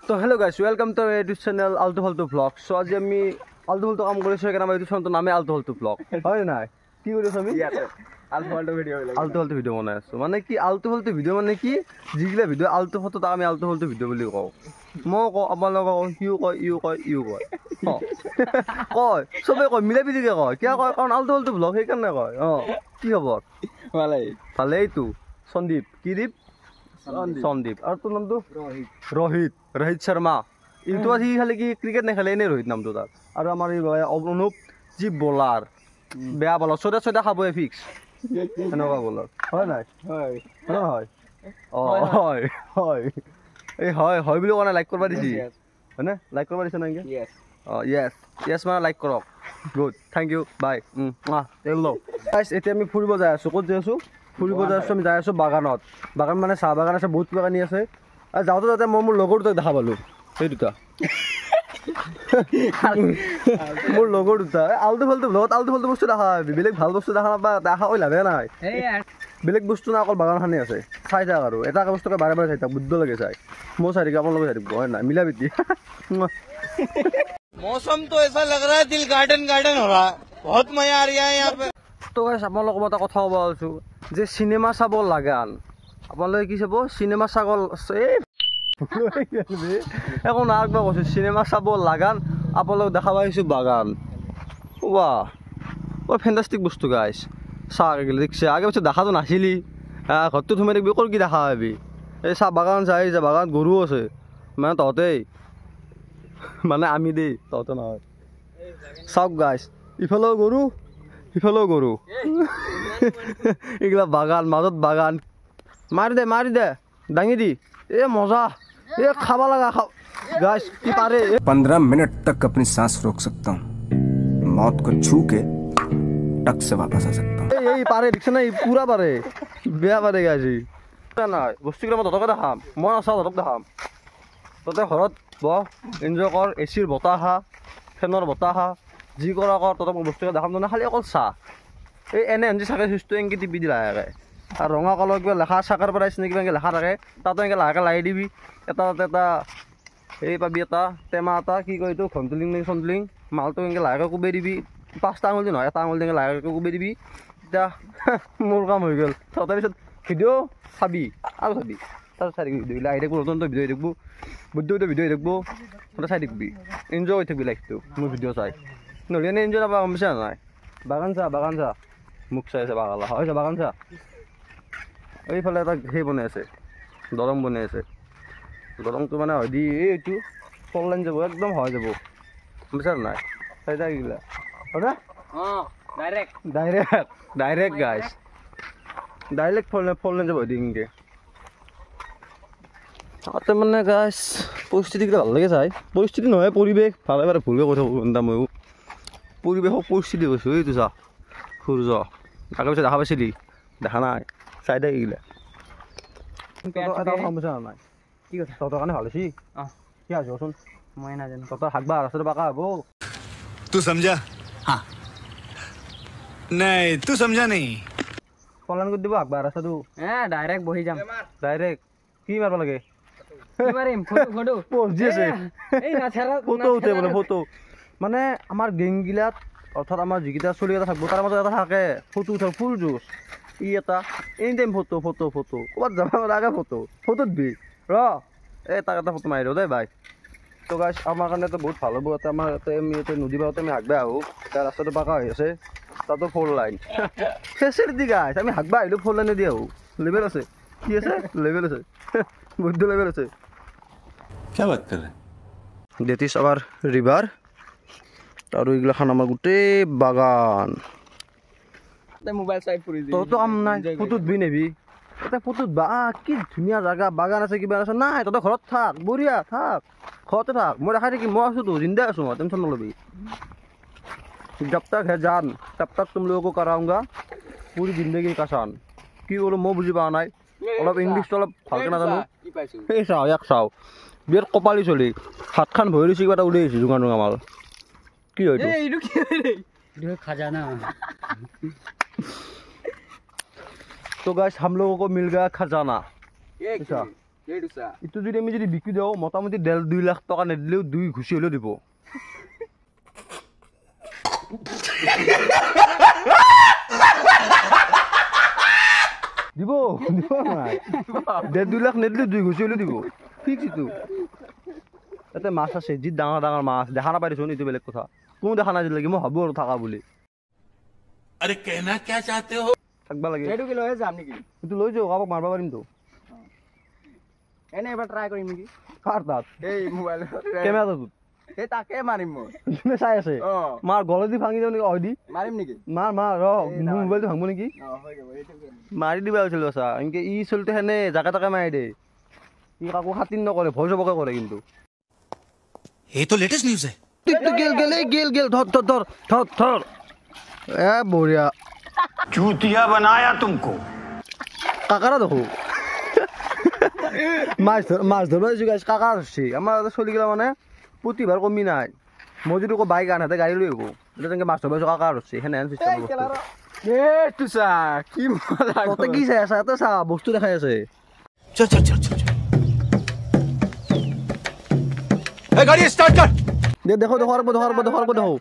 তো hello' guys welcome to YouTube channel আল্টু ফাল্টু blog. চ' আজি আমি আল্টু ফাল্টু কাম কৰিছোঁ সেইকাৰণে আমাৰ ইউটিউব চেনেলটোৰ নামে আল্টু ফাল্টু ব্লগ, হয় নাই? কি কৰি আছোঁ আমি? আল্টু ফাল্টু ভিডিঅ' বনাই আছোঁ। মানে কি আল্টু ফাল্টু ভিডিঅ' মানে কি, যিগিলা ভিডিঅ' আল্টু ফাল্টু তাক আমি আল্টু ফাল্টু ভিডিঅ' বুলি কওঁ। মই কওঁ, আপোনালোকে কওঁ, সিও কয়, ইও কয়, ইও কয়, কয় চবেই কয়, মিলাই পিটিকে কয়। কিয় কয়? কাৰণ আল্টু ফাল্টু ব্লগ সেইকাৰণে কয়। কি খবৰ? ভালেইতো। সন্দীপ কি দ্বীপ? সন্দীপ। আৰু তোৰ নামটো? ৰোহিত শৰ্মা। ইটো আজি খালি কি ক্ৰিকেট নেখেলে, এনেই ৰোহিত নামটো তাৰ। আৰু আমাৰ এই অনুপ যি বলাৰ, বেয়া বলাৰ, ছয়টা খাবই ফিক্স, এনেকুৱা বলাৰ, হয় নাই? হয় হয় হয় এই হয় হয় বুলি কোৱা নাই, লাইক কৰিব দিছি হয়নে? লাইক কৰিব দিছে নাই? য়েছ মানে লাইক কৰক। গুড, থেংক ইউ, বাই। এতিয়া আমি ফুৰিব যাই আছোঁ। ক'ত যাই আছোঁ? ফুৰিব যাই আছোঁ। আমি যাই আছোঁ বাগানত। বাগান মানে চাহ বাগান আছে, বহুত বাগানী আছে। আৰু যাওঁতে যাওঁতে মই মোৰ লগৰ দুটাক দেখা পালোঁ। সেই দুটা মোৰ লগৰ দুটা আল্টু ফাল্টু ব্লগত আল্টু ফাল্টু বস্তু দেখা পাবি, বেলেগ ভাল বস্তু দেখা নাপায়। দেখা কৈ লাভে নাই, বেলেগ বস্তু না, অকল বাগানখানে আছে। চাই থাক আৰু এটা বস্তুকে বাৰে বাৰে চাই থাক, বুদ্ধ লাগে চাই। মই চাই থাকি আপোনালোকে চাই থাকিব, হয় নাই? মিলা প্ৰীতি। मौसम तो ऐसा लग रहा है दिल गार्डन गार्डन हो रहा है, बहुत मजा आ रहा है यहाँ पे। তো গাইছ আপোনালোকক এটা কথা ক'ব ওলাইছোঁ যে চিনেমা চাব লাগান। আপোনালোকে কি চাব? চিনেমা চাব একো নাগবা কৈছোঁ, চিনেমা চাব লাগান। আপোনালোক দেখা পাইছোঁ বাগান। ৱাহ ফেণ্টাষ্টিক বস্তু গাইছ। চাহ গেলি দেখছে আগে পিছত দেখাটো নাছিলি, ঘৰটো সোমাই থাকিবি, ক'ৰ কি দেখা পাবি? এই চাহ বাগান চাহ আহিছে, বাগানত গৰু আছে। মানে তহঁতেই মানে আমি দেই, তহঁতে নহয়। চাওক গাইছ, ইফালেও গৰু সিফালেও গৰু, এইগিলা বাগান, মাজত বাগান। মাৰি দে দাঙি দি, এ মজা, এ খাব লগা খাও গাইছ। কি পাৰে 15 मिनट तक अपनी सांस रोक सकता हूँ, मौत को छू के टक से वापस आ सकता हूँ। এই পাৰে, দেখিছে নাই? পুৰা পাৰে, বেয়া পাৰে গাইছি। নাই বস্তুকেইটা মই তহঁতকে দেখাম, মই নাচাওঁ, তহঁতক দেখাম। তহঁতে ঘৰত বহ, এনজয় কৰ, এচিৰ বতাহ খা, ফেনৰ বতাহ খা, যি কৰা কৰ। তহঁতক মই বস্তুকেইটা দেখাম তাৰমানে, খালি অকল চাহ। এই এনে এনজি চাকে চুইচটো এনেকৈ টিপি দি লাহেকৈ, আৰু ৰঙা কালাৰ কিবা লেখা চাকাৰ পৰা আহিছে কিবা এনেকৈ লেখা থাকে, তাতো এনেকৈ লাহেকৈ লাহি দিবি। এটা এই পাবি, এটা টেমা, এটা কি কয় এইটো, ঘণ্টলিং নে চণ্টলিং, মালটো এনেকৈ লাহেকৈ কোবাই দিবি। 5টা আঙুল দি নহয়, এটা আঙুল এনেকৈ লাহেকৈ কোবাই দিবি। এতিয়া মোৰ কাম হৈ গ'ল। তহঁতৰ পিছত ভিডিঅ' চাবি আৰু চাবি, তাৰপিছত চাই থাকিবি ভিডিঅ'বিলাক আহি থাকিব, নতুন ভিডিঅ' আহি থাকিব, বুদ্ধ ভিডিঅ' আহি থাকিব। তহঁতে চাই থাকিবি, এনজয় কৰি থাকিবি লাইফটো মোৰ ভিডিঅ' চাই। নহ'লে এনেই এনজয় নাপাওঁ, গম পাইছা নাই? বাগান চা মোক চাই আছে বাগালা, হয় বাগান চা। এইফালে এটা সেই বনাই আছে, দলং বনাই আছে। দলংটো মানে হয় দি এইটো 4 লাইন যাব, একদম হয় যাব, গম পাইছা নাই? চাই থাকিলা হয় ডাইৰেক্ট গাইছ, ডাইৰেক্ট 4 লাইন যাব দিনকে। তাতে মানে গাইছ পৰিস্থিতিবিলাক ভাল লাগে চাই। পৰিস্থিতি নহয়, পৰিৱেশ ভালে পাৰে, ভুলকৈ কৈ থাকোঁ এটা ময়ো। পৰিৱেশক পৰিস্থিতি কৈছোঁ। এইটো চা সূৰ্য, আগে পিছত দেখা পাইছিলি? দেখা নাই, চাই দে এইগিলা। এটা কাম পাইছা নাই? কি কৈছে? তহঁতৰ কাৰণে ভাল হৈছে। কি আছে কচোন? মই নাজানো। তহঁতৰ হাকবা ৰাস্তাটো পাকা হ'ব। तू समझा? हाँ नहीं, तू समझा नहीं। কল্যাণ কৰি দিব হাকবা ৰাস্তাটো। ডাইৰেক্ট বহি যাম। ডাইৰেক্ট কি মাৰিব লাগে? ফটো উঠে বোলে, ফটো মানে আমাৰ গেংগিলাত, অৰ্থাৎ আমাৰ যিকেইটা চলিকেইটা থাকিব তাৰ মাজত এটা থাকে ফটো উঠাৰ ফুল জোচ। এটা এনি টাইম ফটো ক'ৰবাত যাব লাগে, ফটো দিবি তাক এটা ফটো মাৰি দিওঁ দেই বাই। তো গাইছ আমাৰ কাৰণেতো বহুত ভাল হ'ব। ইয়াতে আমাৰ আমি নদী পাৰতে আমি হাকবা আহোঁ, এতিয়া ৰাস্তাটো পাকা হৈ আছে, তাতো 4 লাইন ফেচিলিটি গাইছ। আমি হাকবা আহিলেও 4 লাইনে দি আহোঁ। লেভেল আছে, কি আছে? লেভেল আছে, বুদ্ধ লেভেল আছে। क्या बात कर रहे हैं? That is our river. আৰু এইগিলাখান আমাৰ গোটেই বাগান। মোবাইল চাই ফুৰি তহঁতো কাম নাই, ফটোত বি নেবি? তাতে ফটোত বা কি ধুনীয়া জেগা, বাগান আছে, কিবা আছে। নাই তহঁতে ঘৰত থাক, বঢ়িয়া থাক, ঘৰতে থাক, মই দেখাই থাকিম। মই আছোঁতো, জিন্দা আছোঁ মই, টেনশ্যন নল'বি। जब तक है जान तब तक तुम लोगों को कराऊंगा पूरी जिंदगी का शान। কি কৰোঁ মই বুজি পোৱা নাই, অলপ ইংলিছটো অলপ ভালকৈ নাজানো। এই চাওঁ বিৰাট কপালী চলি, হাতখন ভৰি দিছে, কিবা এটা উলি আহিছে জোঙা মাল। কি হয় খাজানা? तो गाइस हम लोगों को मिल गया खजाना। ইটো যদি আমি যদি বিক্ৰী দিওঁ মোটামুটি 1.5-2 লাখ টকা নিদিলেও 2 ঘুচি হ'লেও দিব দিব দিব নাই 1.5-2 লাখ নিদিলেও 2 ঘুচি হ'লেও দিব ফিক্স ইটো তাতে মাছ আছে যি ডাঙৰ ডাঙৰ মাছ দেখা নাপাই দেচোন এইটো বেলেগ কথা কোনো দেখা নাই লাগে মই ভাবোঁ আৰু থাকা বুলি अरे कहना क्या चाहते हो থাকবা লাগে এইটো কি লৈ যাম নেকি এইটো লৈ যাওঁ কাৰোবাক মাৰিব পাৰিমতো এনে এবাৰ ট্ৰাই কৰিম নেকি কাৰ তাত এই মোবাইল কেমেৰাটোত এই তাকে মাৰিম মই যোনে চাই আছে মাৰ গলেদি ভাঙি যাওঁ নেকি হয় দি মাৰিম নেকি মাৰ মাৰ ৰ মোৰ মোবাইলটো ভাঙব নেকি হৈ যাব এইটো মাৰি দিবা হৈছিল বাচা এনেকে ই চলতে সেনে জাকে তাকে মাৰি দে ই কাকো খাতিৰ নকৰে ভয় চবকে কৰে কিন্তু ये तो लेटेस्ट न्यूज है গেল গেল এই গেল গেল ধর ধর ধর ধর ধর এ বঢ়িয়া चूतिया बनाया तुमको কাকারা দেখো মাছ ধরবা গাছ কাকা আসছে আমার চলিগেলা মানে প্রতিভার কমি নাই মই যদি বাইক আন হাতে গাড়ী লৈ আহিব এতিয়া তেনেকে মাছ ধরবা কাকা আসছে সেনেহেন চিষ্টেম এইটো চা কি মজা ততে কি চাই আছা তই চা বস্তু দেখাই আছে चल चल चल चल ए गाड़ी स्टार्ट कर দেখো দেখো আর দেখো আর দেখো আর দেখো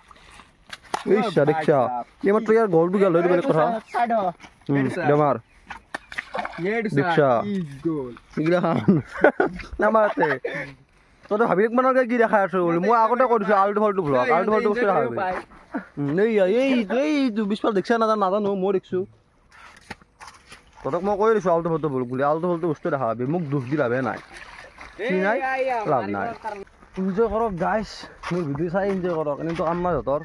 ইচ্ছা দেখছা এইমাত্র ইয়ার গলটো গেল বেলেগ কথা সাইড বেমার এইটো দেখছা গোল এগুলা খান নামাতে তই ভাবি একমানৰ কি দেখাই আছো বুলি মই আগতে কৰিছো আলটো ফালটো ভ্লগ আলটো ফালটো বস্তু দেখাবি এইটো বিশপাল দেখছা নাজানো মই দেখিছো ততক মই কৈ দিছো আলটো ফালটো ভ্লগ বুলি আলটো ফালটো বস্তু দেখাবি মোক দুখ দি লাভে নাই কি নাই লাভ নাই এনজয় কৰক গাইছ মোৰ ভিডিঅ' চাই এনজয় কৰক এনেতো কাম নাই সিহঁতৰ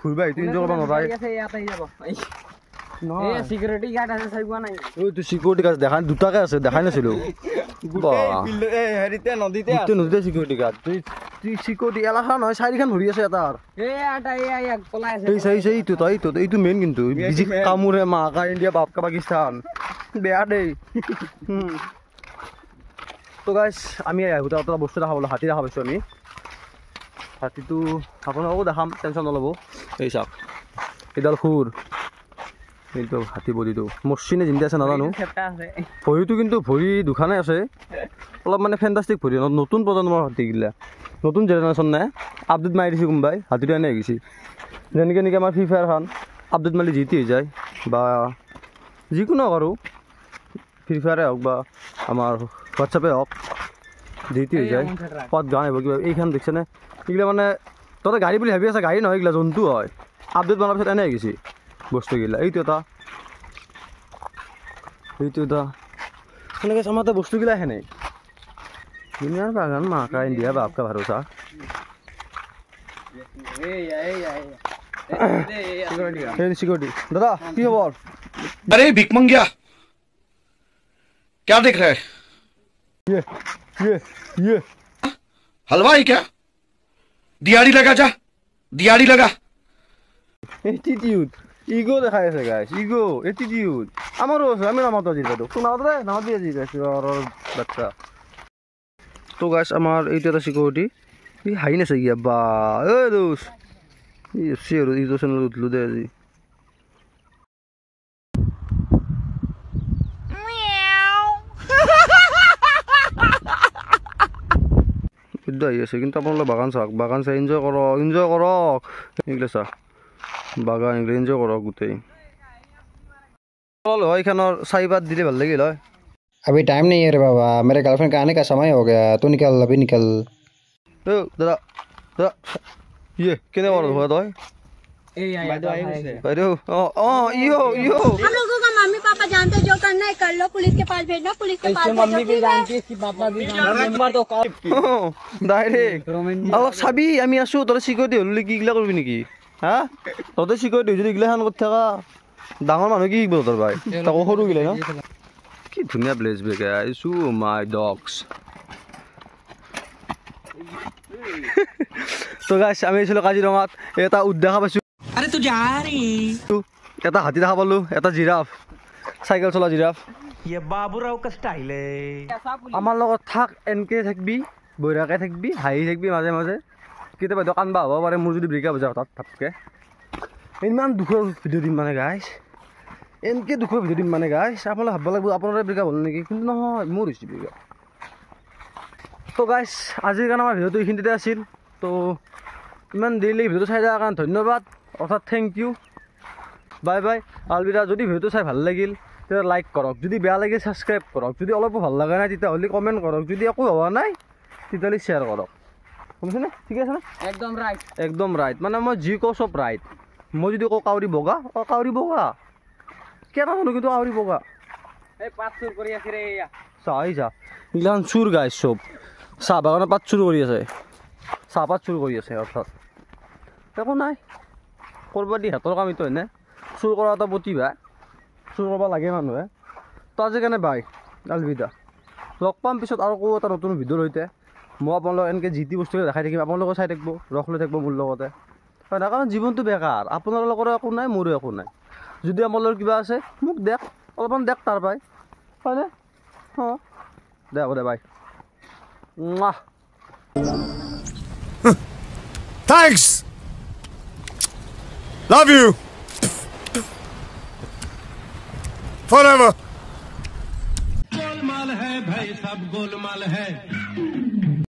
ঘূৰিবা এইটো এনজয় কৰিব নোৱাৰে ইয়াতে যাব এই সিকিউৰিটি গাৰ্ড আছে চাই পোৱা নাই এইটো চিকিউৰিটি গাৰ্ড দেখাই দুটাকে আছে দেখাই নাছিলো হেৰিতে নদীতে নদীতে চিকিউৰিটি গাৰ্ড তুই চিকিউৰিটি এলাকা নহয় চাৰিখন ধৰি আছে এটাৰ পলাই আছে এই চাই এইটো মেইন কিন্তু বিজি কামোৰে মাকা ইণ্ডিয়া বাপকা পাকিস্তান বেয়া দেই তো গাইছ আমি আহোঁতে এটা বস্তু দেখা পালোঁ হাতী দেখা পাইছোঁ আমি হাতীটো আপোনালোকো দেখাম টেনশ্যন নল'ব এই চাওক এইডাল খুৰ এইটো হাতী বডিটো মচিনে জিন্দি আছে নাজানো ভৰিটো কিন্তু ভৰি দুখানে আছে অলপ মানে ফেণ্টাষ্টিক ভৰি নতুন প্ৰজন্মৰ হাতীগিলা নতুন জেনেৰেশ্যন নাই আপডেট মাৰি দিছে কোনোবাই হাতীটো এনে হৈ গৈছে যেনেকৈ নেকি আমাৰ ফ্ৰী ফায়াৰখন আপডেট মাৰি জিটি হৈ যায় বা যিকোনো হওক আৰু ফ্ৰী ফায়াৰে হওক বা আমাৰ হোৱাটছআপে হওক জিটি হৈ যায় ক'ত গান আহিব কিবা এইখন দেখিছেনে এইগিলা মানে তহঁতে গাড়ী বুলি ভাবি আছে গাড়ী নহয় এইগিলা জন্তু হয় আপডেট বনাৰ পিছত এনে হৈ গৈছে বস্তুগিলা এইটো এটা সেনেকৈ আমাৰ বস্তুগিলা সেনে দুনিয়াৰ বাগান মাকা ইণ্ডিয়া বাপকা ভৰোচা সিকিউৰিটি দাদা কি খবৰ अरे भिकमंगिया क्या देख रहा है ये हलवाई क्या दिहाड़ी लगा जा दिहाड़ी लगा এটিটিউড ইগো দেখাই আছে গাইছ ইগো এটিটিউড আমারও আছে আমি নামাতো জিরাতো শোনাও রে নামাত দিয়ে জিরাছো আর বাচ্চা তো গাইছ আমার এইটো এটা সিকিউরিটি ই হাই নাছে গিয়া বা এ দোস ই সিও ই তো শুনলো উঠলো দে আজি বুদ্ধ আহি আছে কিন্তু আপোনালোকে বাগান চাই এনজয় কৰক এইগিলা চাওক বাগান এগুলো এনজয় কৰক গোটেই এইখানৰ চাৰিবাৰ দিলে ভাল লাগিল হয় अभी टाइम नहीं है रे बाबा मेरे गर्लफ्रेंड का आने का समय हो गया तू निकल अभी निकल দাদা দাদা ইয়ে কেনে কৰ তই বাইদেউ ইয়ো हम लोगों का मम्मी पापा जानते जो करना है कर लो पुलिस के पास भेजना पुलिस के पास मम्मी भी जानती है कि पापा भी जानते ডাইৰেক্ট অলপ চাবি আমি আছো তই চিকিউৰিটি হ'লে কি এইগিলা কৰিবি নেকি হা তহঁতে চিকিউৰিটি যদি এইগিলাখান কৰি থাকা ডাঙৰ মানুহ কি শিকিব তহঁতৰ ভাই তাকো সৰু গিলা ন কি ধুনীয়া প্লেচ বে গাইছ মাই ডগছ তো গাইছ আমি আছিলোঁ কাজিৰঙাত এটা উট দেখা পাইছোঁ এটা হাতী দেখা পালোঁ এটা জিৰাফ চাইকেল চলা জিৰাফ আমাৰ লগত থাক এনকে থাকবি বৈৰাকে থাকবি হাঁহি থাকবি মাজে মাজে কেতিয়াবা কান্দবা হ'ব পাৰে মোৰ যদি ব্ৰেকআপ হৈ যায় তাত থাপকে ইমান দুখৰ ভিডিঅ' দিম মানে গাইছ এনেকৈ দুখৰ ভিডিঅ' দিম মানে গাইছ আপোনালোকে ভাবিব লাগিব আপোনাৰে ব্ৰেকআপ হ'ল নেকি কিন্তু নহয় মোৰ হৈছে ব্ৰেকআপ তো গাইছ আজিৰ কাৰণে আমাৰ ভিডিঅ'টো এইখিনিতে আছিল তো ইমান দেৰিলৈকে ভিডিঅ'টো চাই দিয়াৰ কাৰণে ধন্যবাদ অৰ্থাৎ thank U bye bye Alvida যদি ভিডিঅ'টো চাই ভাল লাগিল তেতিয়া লাইক কৰক যদি বেয়া লাগিল ছাবস্ক্ৰাইব কৰক যদি অলপো ভাল লগা নাই তেতিয়াহ'লে কমেণ্ট কৰক যদি একো হোৱা নাই তেতিয়াহ'লে শ্বেয়াৰ কৰক শুনিছেনে ঠিকে আছেনে একদম ৰাইট একদম ৰাইট মানে মই যি কওঁ চব ৰাইট মই যদি কওঁ কাউৰী বগা কাউৰী বগা কেনে জানো কিন্তু কাউৰী বগা এই পাত চুৰ কৰি আছে ৰে এয়া চাহ আহিছা এইগিলাখান চুৰ গাইছ চব চাহ বাগানৰ পাত চুৰ কৰি আছে চাহপাত চুৰ কৰি আছে অৰ্থাৎ একো নাই কৰিব দি হাতৰ কাম এইটো হয়নে চুৰ কৰা এটা প্ৰতিভা চুৰ কৰিব লাগে মানুহে তো আজি কাৰণে বাই আলবিদা লগ পাম পিছত আৰু আকৌ এটা নতুন ভিডিঅ'ৰ সৈতে মই আপোনালোকক এনেকৈ যি টি বস্তুকে দেখাই থাকিম আপোনালোকে চাই থাকিব ৰস লৈ থাকিব মোৰ লগতে হয় না কাৰণ জীৱনটো বেকাৰ আপোনালোকৰো একো নাই মোৰো একো নাই যদি আপোনালোকৰ কিবা আছে মোক দেখ অলপমান দেখ তাৰ পাই হয়নে অঁ দে হ'ব দে বাই Thanks. Love you. Forever. Golmaal है भाई सब गोलमाल है